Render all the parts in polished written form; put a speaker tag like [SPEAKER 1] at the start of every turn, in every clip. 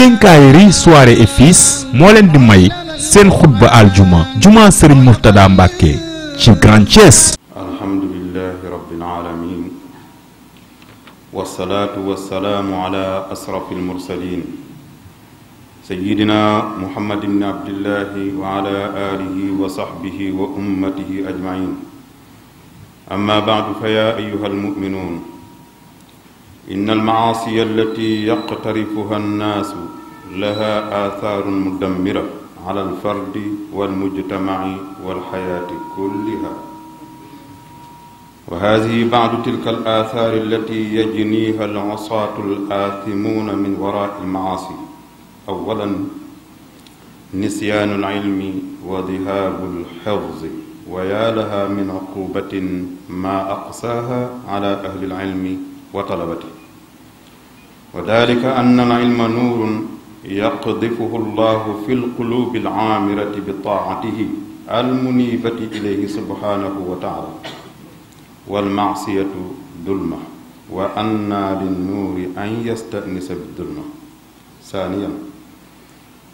[SPEAKER 1] quincaillerie Soirée et Fils moo leen di may seen xutba aljuma juma Serigne Mourtada Mbacké ci Grand Thiès.
[SPEAKER 2] alhamdulillahi rabbil alamin wassalatu wassalamu ala asrafil mursalin sayyidina Muhammad ibn Abdillahi wa ala alihi wa sahbihi wa ummatihi ajma'in. amma ba'du fa ya ayyuhal mu'minun إن المعاصي التي يقترفها الناس لها آثار مدمرة على الفرد والمجتمع والحياة كلها، وهذه بعض تلك الآثار التي يجنيها العصاة الآثمون من وراء المعاصي. أولا نسيان العلم وذهاب الحفظ، ويا لها من عقوبة ما أقساها على أهل العلم وطلبته، وذلك أن العلم نور يقذفه الله في القلوب العامرة بطاعته المنيبة إليه سبحانه وتعالى، والمعصية ظلمة، وأنى للنور أن يستأنس بالظلمة. ثانيا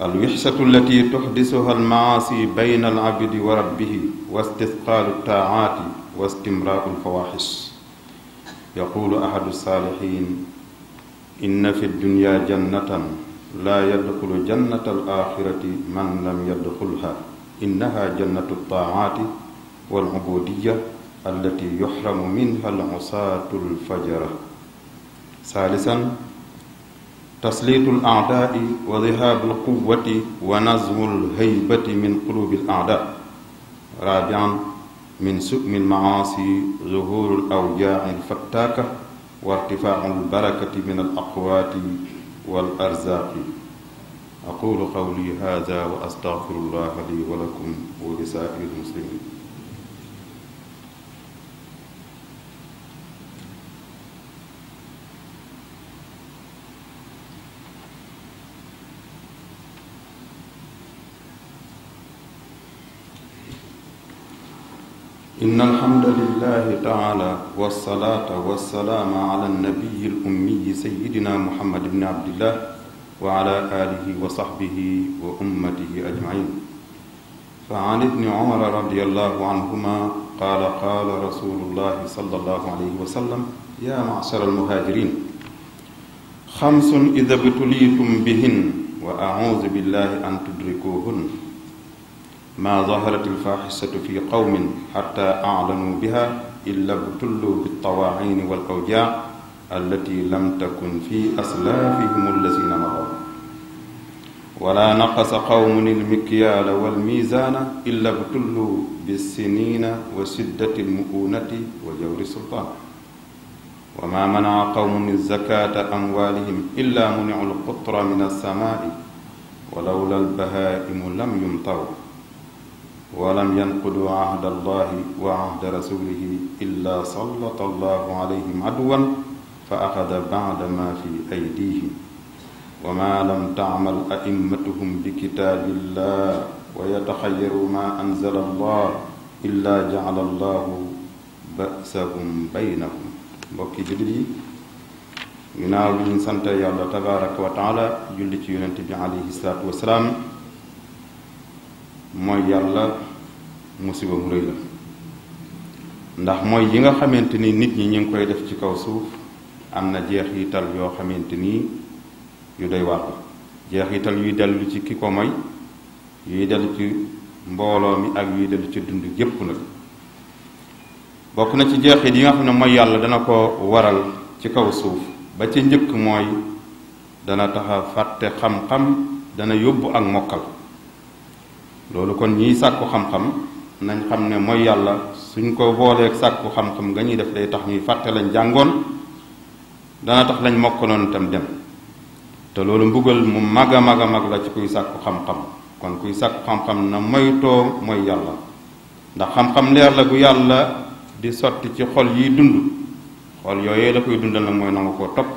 [SPEAKER 2] الوحشة التي تحدثها المعاصي بين العبد وربه واستثقال الطاعات واستمرار الفواحش. يقول أحد الصالحين: إن في الدنيا جنة لا يدخل جنة الآخرة من لم يدخلها، إنها جنة الطاعات والعبودية التي يحرم منها العصاة الفجرة. ثالثا تسليط الأعداء وذهاب القوة ونزع الهيبة من قلوب الأعداء. رابعا من سؤم المعاصي ظهور الأوجاع الفتاكة وارتفاع البركة من الأقوات والأرزاق. أقول قولي هذا وأستغفر الله لي ولكم ولسائر المسلمين. إن الحمد لله تعالى والصلاة والسلام على النبي الأمي سيدنا محمد بن عبد الله وعلى آله وصحبه وأمته أجمعين. فعن ابن عمر رضي الله عنهما قال: قال رسول الله صلى الله عليه وسلم: يا معشر المهاجرين، خمس إذا ابتليتم بهن وأعوذ بالله أن تدركوهن: ما ظهرت الفاحشة في قوم حتى أعلنوا بها إلا ابتلوا بالطواعين والأوجاع التي لم تكن في أسلافهم الذين مضوا، ولا نقص قوم المكيال والميزان إلا ابتلوا بالسنين وشدة المؤونة وجور السلطان، وما منع قوم الزكاة أموالهم إلا منعوا القطر من السماء، ولولا البهائم لم يمطروا، ولم ينقضوا عهد الله وعهد رسوله إلا سلط الله عليهم عدوا فأخذ بعد ما في أيديهم، وما لم تعمل أئمتهم بكتاب الله ويتخيروا ما أنزل الله إلا جعل الله بأسهم بينهم. mbokki jullit yi, ginnaaw bi ñu sant Yàlla tabaaraka wa taala julli ci yonent bi alayhi salaatu wasalaam, mooy yàlla musiba mu rëy la. ndax mooy yi nga xamante ni nit ñi ñu ngi koy def ci kaw suuf am na jeexital yoo xamante ni yu doy waar la. jeexital yuy dellu ci ki ko moy, yuy dellu ci mbooloo mi ak yuy dellu ci dund gépp nag. bokk na ci jeexit yi nga xam ne mooy yàlla dana ko waral ci kaw suuf ba ci njëkk mooy dana taxa fàtte xam-xam, dana yóbbu ak mokkal. loolu kon ñiy sàkku xam-xam nañ xam ne mooy yàlla suñ ko booleeg sàkku xam-xam nga ñuy def day tax ñuy fàtte lañ jàngoon, dana tax lañ mokkaloon itam dem. te loolu mbugal mu mag a mag a mag la ci kuy sàkku xam-xam. kon kuy sàkku xam-xam na moytoo mooy yàlla, ndax xam-xam leer la gu yàlla di sotti ci xol yiy dund. xol yooyee la koy dundal nag mooy nangu koo topp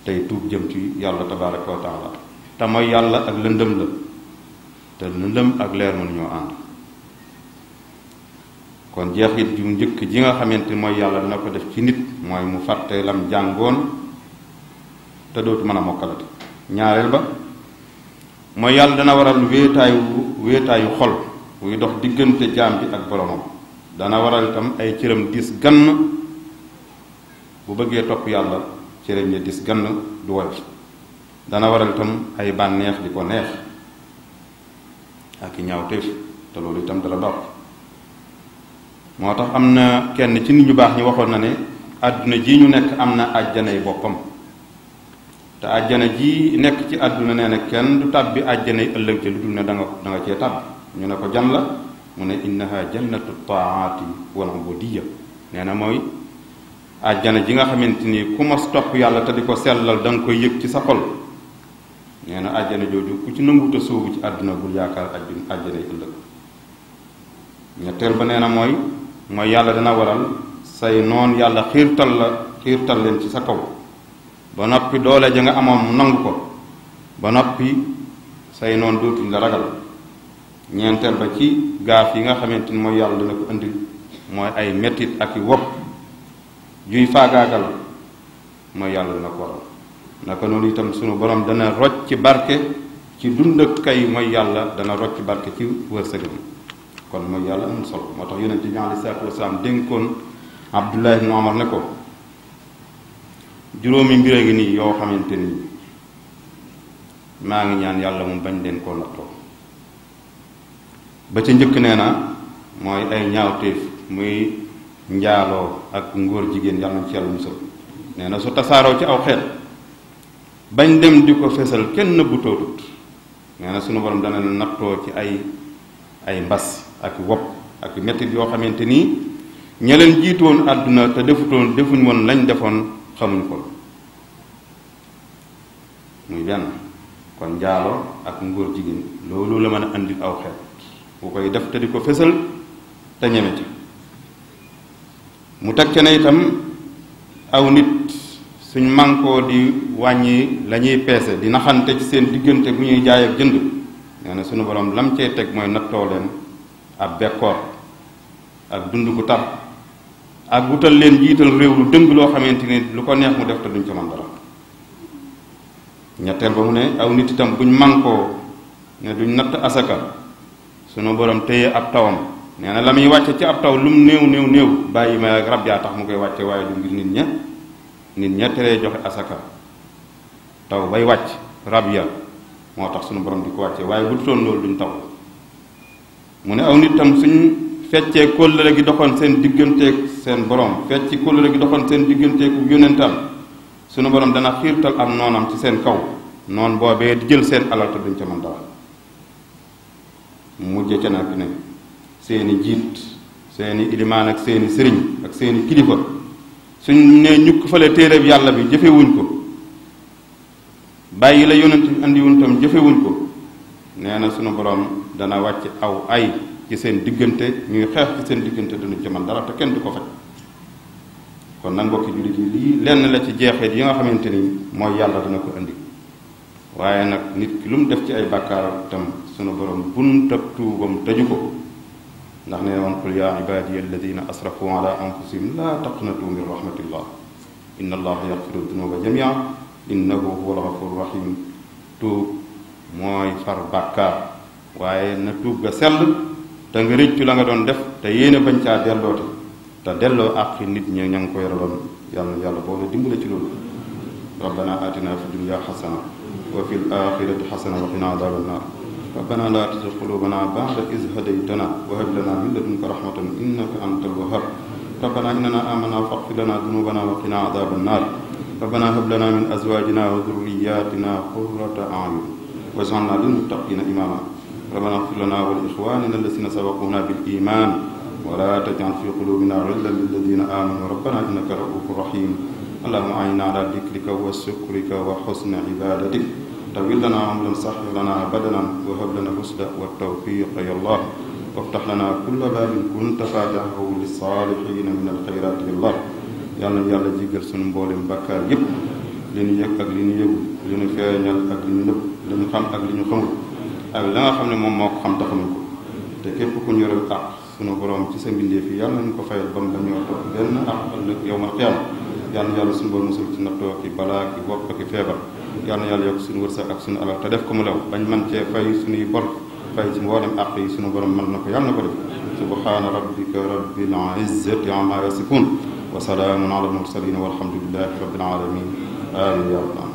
[SPEAKER 2] tey tuub jëm ci yàlla tabaraka wa taala. te mooy yàlla ak lëndëm la, te lëndëm ak leer mënuñoo ànd. kon jeexit ju njëkk ji nga xamante ni mooy yàlla dina ko def ci nit mooy mu fàtte lam jàngoon te dootu mën a mokkalati. ñaareel ba mooy yàlla dana waral wéetaayu xol wuy dox diggante jaam bi ak boromam. dana waral itam ay cëram dis gann bu bëggee topp yàlla cëram ya dis gann du woyof. dana waral itam ay bànneex di ko neex ak i ñaawteef te loolu itam dara baax. moo tax am na kenn ci nit ñu baax ñi waxoon na ne àdduna ji ñu nekk am na àjjanay boppam te àjjana ji nekk ci àdduna nee na kenn du tàbbi àjjanay ëllëg ci lu dul ne da nga cee tàbbi. ñu ne ko jan la mu ne innaha jannatu taati wal ubudiyya nee na mooy àjjana ji nga xamante ni ku mos topp yàlla te di ko sellal da nga koy yëg ci sa xol. nee na àjjana jooju ku ci nanguta sóobu ci àdduna bul yaakaar àjjanay ëllëg. ñetteel ba nee na mooy yàlla dana waral say noon yàlla xiirtal leen ci sa kaw ba noppi doole ja nga amoon mu nangu ko ba noppi say noon dootuñ la ragal. ñeenteel ba ci gaaf yi nga xamante ni mooy yàlla dana ko indil mooy ay mettit ak i wopp juy faagaagal mooy yàlla dana ko waral. naka noonu itam sunu borom dana rocc ci barke ci dund ak kay mooy yàlla dana rocc ci barke ci wërsëgam. kon mooy yàlla amul solo moo tax yonente bi alayhi salaatu wasalaam dénkoon Abdullah ibn Umar ne ko juróomi mbir a ngi nii yoo xamante ni maa ngi ñaan yàlla mu bañ leen koo nattoo. ba ca njëkk nee na mooy ay ñaawteef muy njaaloo ak ngóor jigéen yàlla na ci yàlla musal. nee na su tasaaroo ci aw xeet bañ dem di ko fesal kenn nëbbu tootut nee na sunu borom dana leen nattoo ci ay mbas ak wopp ak mettit yoo xamante nii ña leen jiitoon àdduna te defuñ woon lañ defoon xamuñ ko. muy benn kon njaaloo ak ngóor jigéen loolu la mën a andil aw xeet bu koy def te di ko fésal te ñeme ca. mu teg ca ne itam aw nit suñ mànkoo di wàññi la ñuy peese di naxante ci seen diggante bu ñuy jaay ak jënd nee na sunu borom lam cey teg mooy nattoo leen ab bekkoor ak dund gu tar ak wutal leen jiital réew lu dëng loo xamante ni lu ko neex mu def te duñ ca mën dara. ñetteel ba mu ne aw nit itam buñ mànkoo ne duñ natt asaka sunu borom téye ab tawam nee na la muy wàcce ci ab taw lum néew bàyyi ma ak rab yaa tax mu koy wàcce waaye du ngir nit ña teree joxe asaka taw bay wàcc rab ya moo tax sunu borom di ko wàcce waaye bu dutoon loolu duñ taw. mu ne aw nit tam suñ feccee kóllëre gi doxoon seen digganteeg seen borom fecci kóllëre gi doxoon seen digganteeg yónnentam sunu borom dana xiirtal am noonam ci seen kaw noon boobee di jël seen alal te duñ ca mën dara. mu mujje ca nag ne seeni jiit seeni ilimaan ak seeni sëriñ ak seeni kilifa suñ ne ñukk fale téereb yàlla bi jëfewuñ ko bàyyi la yonent bi andiwuñ tam jëfewuñ ko nee na sunu borom dana wàcc aw ay ci seen diggante ñuy xeex ci seen diggante duñu ci man dara te kenn du ko faj. kon nag mbokki jullit yi lii lenn la ci jeexeet yi nga xamante ni mooy yàlla dana ko indi waaye nag nit ki lu mu def ci ay bàkkaar tam sunu borom buntab tuubam tëju ko ndax nee woon qul yaa ibaadiya alladina asrafu ala anfusihim laa taqnatu min rahmatillah inna allaha yaxfiru dunuba jamia innahu huwa alghafuru rahim. tuub mooy far bàkkaar waaye na tuub ga sell te nga rëccu la nga doon def te yéene bañ caa delloote te delloo àqi nit ñi ña ngi ko yoraloon yàlla boole dimbale ci loolu. rabbana atina fi dunya xasana wa fi l-axirati xasana wa qina adaba annar rabbana la tuzigh qulubana ba'da iz hadaytana wa hab lana min ladunka rahmatan innaka antal wahhab rabbana innana amanna faghfir lana dunubana wa qina adaba annar rabbana hab lana min azwajina wa dhurriyyatina qurrata a'yun waj'alna lil muttaqina imama rabbana ighfir lana wa li ikhwanina alladhina sabaquna bil iman wa la taj'al fi qulubina ghillan lil ladhina amanu rabbana innaka ra'ufur rahim اللهم أعنا على ذكرك وشكرك وحسن عبادتك طول لنا عمرا صحح لنا بدنا وهب لنا الرشد والتوفيق يا الله وافتح لنا كل باب كنت فاتحه للصالحين من الخيرات يا الله yàlla jéggal sunu mboolem bàkkaar yépp li ñu yëg ak li ñu yëgul li ñu feeñal ak li ñu nëbb li ñu xam ak li ñu xamul ak la nga xam ne moom moo ko xam te xamuñ ko te képp ku ñu yoreel àq sunu borom ci sa mbindeef yi yàlla nañu ko fayal ba mu dañoo topp benn àq ëllëg yawmal qiyaama yàlla suñu borom musul ci nattoo ki balaa ki wopp ki feebar yal na yàlla yokk suñu wërsëg ak suñu alal te def ko mu lew bañ man cee fay suñuy bor fay ci mboolem àq yi suñu borom mën na ko yàlla na ko def subhaana rabbika rabbil izzati amma yasifun wa salaamun ala al mursalin walhamdulillahi rabbil alamin amin ya rabbal alamin